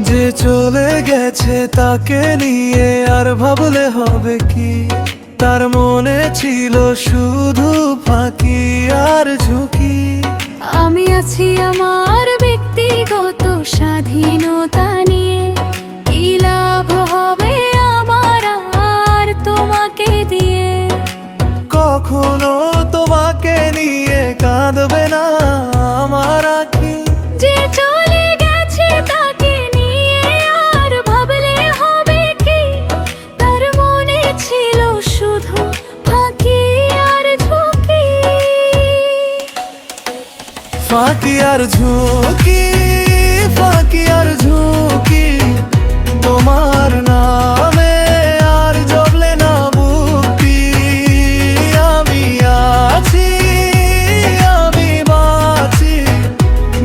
যে চলে গেছে তাকে নিয়ে আর ভাবলে হবে কি? তার মনে ছিল শুধু ফাঁকি আর ঝুঁকি। আমি আছি আমার ব্যক্তিগত স্বাধীনতা নিয়ে, কি লাভ হবে আমার আর তোমাকে দিয়ে? কখনো তোমাকে নিয়ে কাঁদবে না আমার আঁখি। যে চলে গেছে তাকে নিয়ে আর ভাবলে হবে কি? তার মনে ছিল শুধু ফাঁকি আর ঝুঁকি। ফাঁকি আর ঝুঁকি, ফাঁকি আর ঝুঁকি, তোমার নামে আর জবলে না বুকি। আমি আছি, আমি বাঁচি,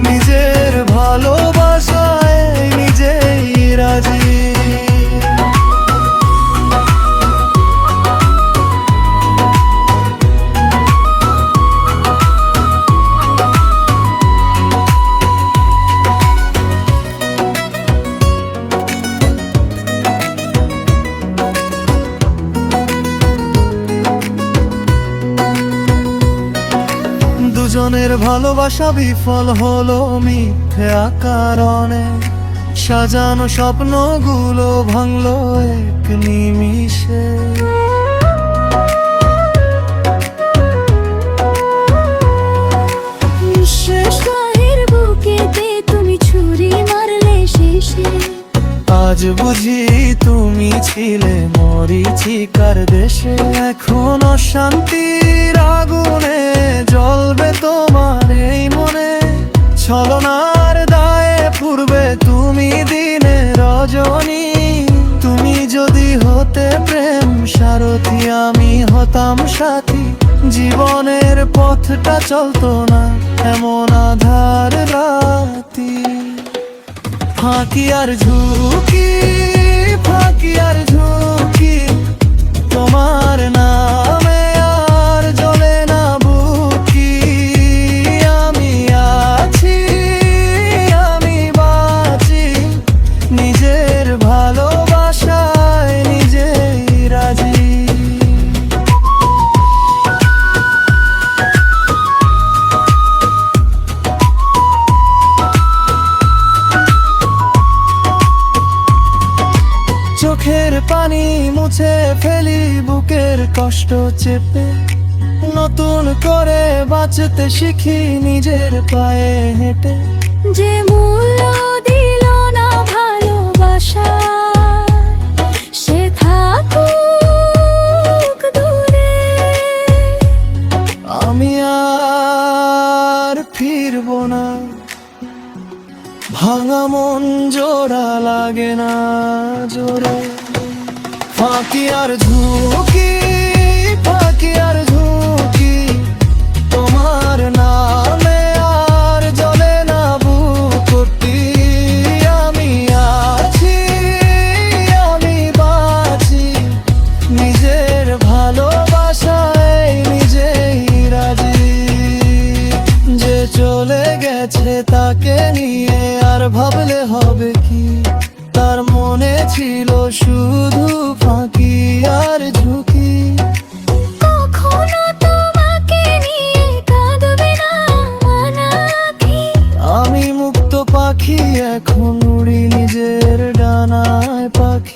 নিজের ভালোবাসায় নিজেই রাজি। দুজনের ভালোবাসা বিফল হলো মিথ্যে কারণে, সাজানো স্বপ্নগুলো ভাঙলো এক নিমিষে। শেষ রাহের বুকেতে তুমি ছুরি মারলে শেষে। আজ বুঝি তুমি ছিলে মরীচিকার দেশে। এখন অশান্তির আগুনে জ্বলবে তোমার এই মনে। ছলনার দায়ে পূর্বে তুমি দিনে রজনী। তুমি যদি হতে প্রেম সারথি, আমি হতাম সাথী। জীবনের পথটা চলতো না এমন আধার রাতি। ফাঁকি আর ঝুঁকি, ফাঁকি আর ঝুঁকি, তোমার নামে আর জ্বলে না বুকি। আমি আছি, আমি বাঁচি, নিজের ভালোবাসায় নিজেই রাজি। চোখের পানি মুছে ফেলি বুকের কষ্ট চেপে। নতুন করে বাঁচতে শিখি নিজের পায়ে হেঁটে। যে মূল্য দিল না ভালোবাসা, সে থাকুক দূরে। আমি আর ফিরবো না, ভাঙা মন জোড়া লাগে না জোরে। ফাঁকি আর ঝুঁকি, ফাঁকি আর ঝুঁকি, তোমার নামে আর জ্বলে না বুকটি। আমি আছি, আমি বাঁচি, নিজের ভালোবাসায় নিজেই রাজি। যে চলে গেছে তাকে নিয়ে আর ভাবলে হবে কি? তার মনে ছিল শুধু ফাঁকি আর ঝুঁকি। কখনো তোমাকে নিয়ে কাঁদবে না আমার আঁখি। আমি মুক্ত পাখি, এখন উড়ি নিজের ডানায় পাখি।